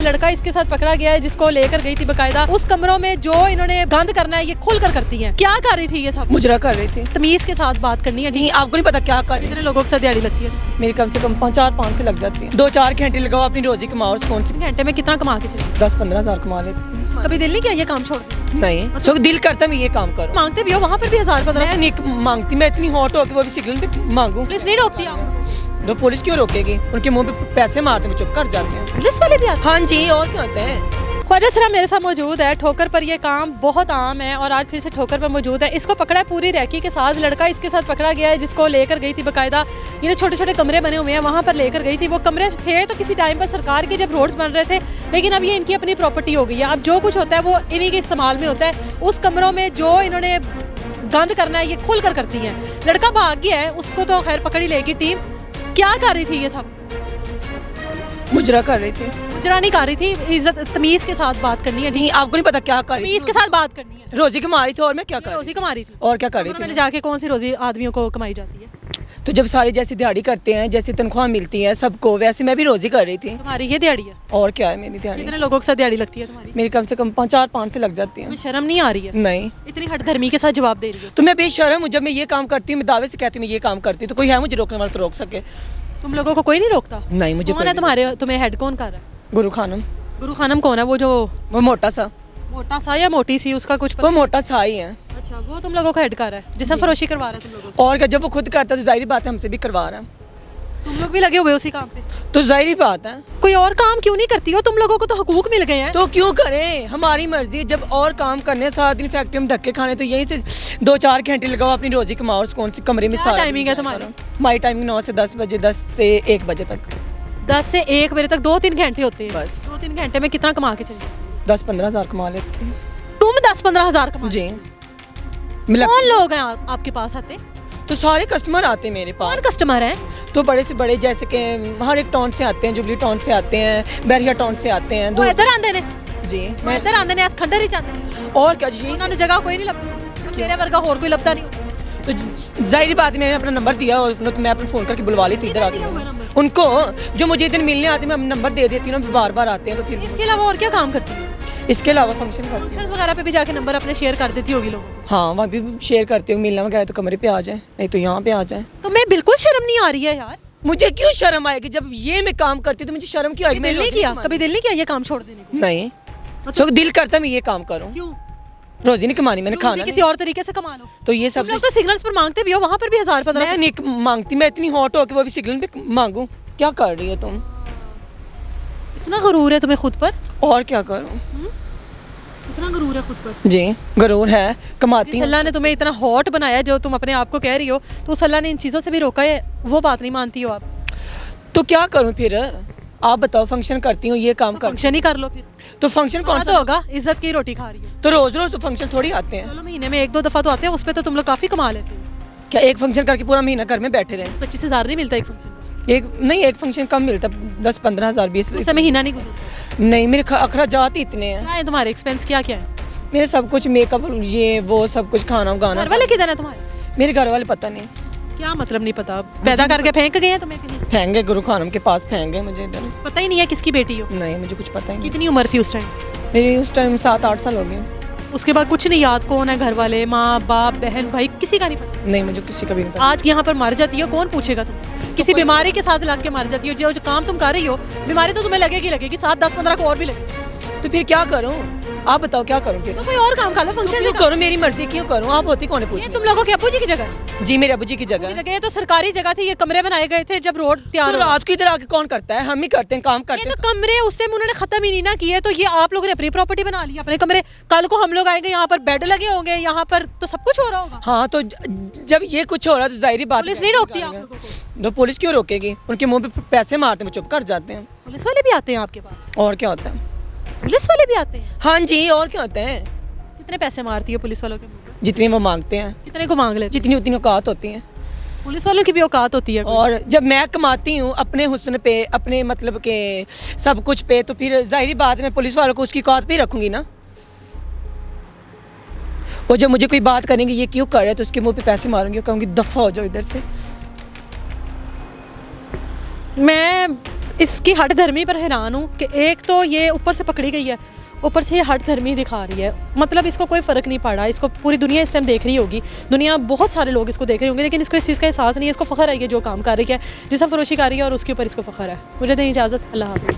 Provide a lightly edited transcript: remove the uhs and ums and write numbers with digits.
लड़का इसके साथ पकड़ा गया है जिसको लेकर गई थी बकायदा उस कमरों में जो इन्होंने गंद करना है ये खुल कर करती हैं। क्या कर रही थी ये सब? मुजरा कर रही थी। तमीज के साथ बात करनी है। नहीं, आपको नहीं पता क्या कर रही कितने लोगों के साथ दिहाड़ी लगती है? मेरी कम से कम 4-5 से लग जाती है। 2-4 घंटे लगाओ अपनी रोजी कमाओ और कौन सी घंटे में कितना कमा के चले? 10-15 हज़ार कमा लेती हूँ। कभी दिल नहीं किया ये काम छोड़ दो? नहीं, सो दिल करता मैं ये काम करूँ। मांगते भी हो वहाँ पर भी 1000-1500? मैं नहीं मांगती, मैं इतनी हॉट हो कि वो भी सिग्नल पे मांगू। पुलिस नहीं रोकती आपको? तो पुलिस क्यों रोकेगी? उनके मुंह पे पैसे मारते वो चुप कर जाते हैं। पुलिस वाले भी आते हाँ जी, और क्या होते हैं। ख्वाजा सरा मेरे साथ मौजूद है। ठोकर पर ये काम बहुत आम है और आज फिर से ठोकर पर मौजूद है। इसको पकड़ा है पूरी रैकी के साथ। लड़का इसके साथ पकड़ा गया है जिसको लेकर गई थी बकायदा। ये छोटे छोटे कमरे बने हुए हैं, वहाँ पर लेकर गई थी। वो कमरे थे तो किसी टाइम पर सरकार के जब रोड्स बन रहे थे, लेकिन अब ये इनकी अपनी प्रॉपर्टी हो गई है। अब जो कुछ होता है वो इन्हीं के इस्तेमाल में होता है। उस कमरों में जो इन्होंने गंद करना है ये खुल कर करती हैं। लड़का भाग गया है, उसको तो खैर पकड़ी लेगी टीम। क्या कर रही थी ये सब? मुजरा कर रही थी। मुजरा नहीं कर रही थी, इज्जत तमीज के साथ बात करनी है। नहीं, आपको नहीं पता क्या कर रही तमीज के साथ बात करनी है। रोजी कमा रही थी और मैं क्या कर रोजी कमा रही थी। और क्या कर रही पहले थी? जाके कौन सी रोजी आदमियों को कमाई जाती है? तो जब सारे जैसे दिहाड़ी करते हैं, जैसे तनख्वाह मिलती है सबको, वैसे मैं भी रोजी कर रही थी। तुम्हारी ये दिहाड़ी है? और क्या है मेरी दिहाड़ी? कितने लोगों के साथ दिहाड़ी लगती है तुम्हारी? मेरी कम से कम 4-5 से लग जाती है। तुम्हें शर्म नहीं आ रही है? नहीं, इतनी हठधर्मी के साथ जवाब दे रही हो। तो मैं बेशर्म हूँ। जब मैं ये काम करती हूँ, मैं दावे से कहती हूँ मैं ये काम करती हूँ, तो कोई है मुझे रोकने वाला तो रोक सके? तुम लोगों को कोई नहीं रोकता? नहीं, मुझे कौन है तुम्हारे? तुम्हें हेड कौन कर रहा है? गुरु खानम। गुरु खानम कौन है? वो जो वो मोटा सा, मोटा सा या मोटी सी, उसका कुछ वो मोटा सा ही है। अच्छा, वो तुम लोगों को हेड कर रहा है, जिसम फरोशी करवा रहा है तुम लोगों से। और क्या, जब वो खुद करता है तो जाहिर बात है हमसे भी करवा रहा है। तुम लोग भी लगे हुए उसी काम पे? तो जाहिर बात है। कोई और काम क्यों नहीं करती हो? तुम लोगों को तो हकूक मिल गए हैं। तो क्यों करें, हमारी मर्जी। जब और काम करने, सारा दिन फैक्ट्री में धक्के खाने, तो यहीं से 2-4 घंटे लगाओ अपनी रोजी कमाओ और कौन सी कमरे में क्या सारा टाइमिंग है तुम्हारी? हमारी टाइमिंग 9 से 10 बजे, 10 से 1 बजे तक। 10 से 1 बजे तक 2-3 घंटे होते हैं। बस 2-3 घंटे में कितना कमा के चले? 10-15 हज़ार कमा लेती हूँ। तुम 10-15 हजार कमा? जी। कौन लोग हैं आपके पास आते? तो सारे कस्टमर आते हैं मेरे कौन पास। कस्टमर हैं? तो बड़े से बड़े, जैसे कि हर एक टाउन से आते हैं, जुबली टाउन से आते हैं, बैरिया टाउन से आते हैं। वो इधर आंदे ने? जी। मैं इधर आंदे ने, खंडर ही जाते हैं। और क्या जी, उन्होंने जगह कोई नहीं लगती, तेरे वर्गा और कोई लगता नहीं। तो जाहिर बात है मैंने अपना नंबर दिया और तो मैं अपना फ़ोन करके बुलवा ली थी इधर आके। उनको जो मुझे इधर मिलने आते हैं, मैं नंबर दे देती हूँ ना, बार बार आते हैं। तो फिर इसके अलावा और क्या काम करती है? इसके अलावा फंक्शन करती हूँ। फंक्शंस वगैरह पे भी जाके नंबर अपने शेयर कर देती होगी लोगों को? हाँ, वहाँ भी शेयर करती हूँ। मिलना वगैरह तो कमरे पे आ जाए, नहीं तो यहाँ पे आ जाए। तो मैं बिल्कुल शर्म नहीं आ रही है यार। मुझे क्यों शर्म आएगी? जब ये मैं काम करती हूँ तो मुझे शर्म क्यों आएगी? दिल नहीं किया? कभी दिल नहीं किया ये काम छोड़ देने को? नहीं, तो दिल करता मैं ये काम करूँ। क्यों? रोजी नहीं कमानी, मैंने खाना किसी और तरीके से कमा लो। तो ये तुम सबसे लोग तो सिग्नल्स पर मांगते भी हो, वहाँ पर भी 1000-1500। मैं नहीं मांगती, मैं इतनी हॉट हो कि वो भी सिग्नल पे मांगू। क्या कर रही हो तुम? इतना गरूर है तुम्हें खुद पर? और क्या करूँ? इतना गरूर है खुद पर? जी, गरूर है, कमाती जिस हूँ। अल्लाह ने तुम्हें इतना हॉट बनाया जो तुम अपने आप को कह रही हो, तो उस अल्लाह ने इन चीज़ों से भी रोका है, वो बात नहीं मानती हो आप? तो क्या करूँ फिर? आप बताओ। फंक्शन करती हूँ, ये काम कर, फंक्शन ही कर लो फिर। तो फंक्शन कौन तो सा होगा, इज्जत की रोटी खा रही है। तो रोज रोज तो फंक्शन थोड़ी आते हैं। चलो महीने में 1-2 दफा तो आते हैं, उस पर तो तुम लोग काफी कमा लेते हो। क्या एक फंक्शन करके पूरा महीना घर में बैठे रहे? 25 हज़ार नहीं मिलता एक फंक्शन का? एक नहीं, एक फंक्शन कम मिलता, 10-15 हज़ार 20। उससे महीना नहीं गुजरता? नहीं, मेरे अखराजात ही इतने हैं। क्या है तुम्हारे एक्सपेंस? क्या क्या है? मेरे सब कुछ, मेकअप, ये वो सब कुछ, खाना गाना। घर वाले किधर है तुम्हारे? मेरे घर वाले पता नहीं। क्या मतलब नहीं पता? पैदा करके फेंक गए हैं तुम्हें कहीं? फेंक गए, गुरु खानम के पास फेंक गए मुझे इधर। पता ही नहीं है किसकी बेटी हो? नहीं, मुझे कुछ पता ही नहीं। कितनी उम्र थी उस टाइम? मेरी उस टाइम 7-8 साल हो गए। उसके बाद कुछ नहीं याद? कौन है घर वाले, माँ बाप बहन भाई, किसी का नहीं पता? नहीं, मुझे किसी का भी नहीं पता। आज यहाँ पर मर जाती हो, कौन पूछेगा तुम? किसी बीमारी के साथ लग के मर जाती हो। जो काम तुम कर रही हो, बीमारी तो तुम्हें लगेगी, 7-10-15 को और भी लगेगी। तो फिर क्या करूँ? आप बताओ क्या करूँ फिर? तो कोई और काम कर लो, फंक्शन क्यों करूँ? मेरी मर्जी क्यों करूँ? आप होती कौन है पूछने? तुम लोगों के अब्बू जी की जगह? जी, मेरे अबू जी की जगह। जगह है तो सरकारी जगह थी, ये कमरे बनाए गए थे जब रोड तैयार तो हो। रात की इधर आके कौन करता है? हम ही करते हैं, काम करते ये हैं। तो कमरे उस टाइम उन्होंने खत्म ही नहीं ना किए, तो ये आप लोगों ने अपनी प्रॉपर्टी बना ली, अपने कमरे। कल को हम लोग आएंगे, यहाँ पर बेड लगे होंगे, यहाँ पर तो सब कुछ हो रहा होगा। हाँ, तो जब ये कुछ हो रहा है तो जाहिर बात पुलिस नहीं रोकती आप लोगों को? तो पुलिस क्यों रोकेगी? उनके मुंह पे पैसे मारते हैं, वो चुप कर जाते हैं। पुलिस वाले भी आते हैं आपके पास? और क्या होता है? पुलिस वाले भी आते हैं? हाँ जी, और क्या होता है? कितने पैसे मारती हो पुलिस वालों के मुंह पे? जितनी वो मांगते हैं, कितने को मांग लेते? जितनी उतनी औकात होती है। पुलिस वालों की भी औकात होती है? और जब मैं कमाती हूँ अपने हुस्न पे, अपने मतलब के सब कुछ पे, तो फिर जाहिर बात है मैं पुलिस वालों को उसकी औकात पे ही रखूंगी ना। वो जब मुझे कोई बात करेंगे ये क्यों कर रहे, तो उसके मुंह पे पैसे मारूंगी, कहूँगी दफा हो जाओ इधर से। मैं इसकी हट धर्मी पर हैरान हूँ कि एक तो ये ऊपर से पकड़ी गई है, ऊपर से ये हट धर्मी दिखा रही है, मतलब इसको कोई फ़र्क नहीं पड़ा। इसको पूरी दुनिया इस टाइम देख रही होगी, दुनिया बहुत सारे लोग इसको देख रहे होंगे, लेकिन इसको इस चीज़ का एहसास नहीं है। इसको फ़ख्र है ये जो काम कर रही है, जिसम फरोशी कर रही है, और उसके ऊपर इसको फ़ख्र है। मुझे दें इजाज़त, अल्लाह हाफ़िज़।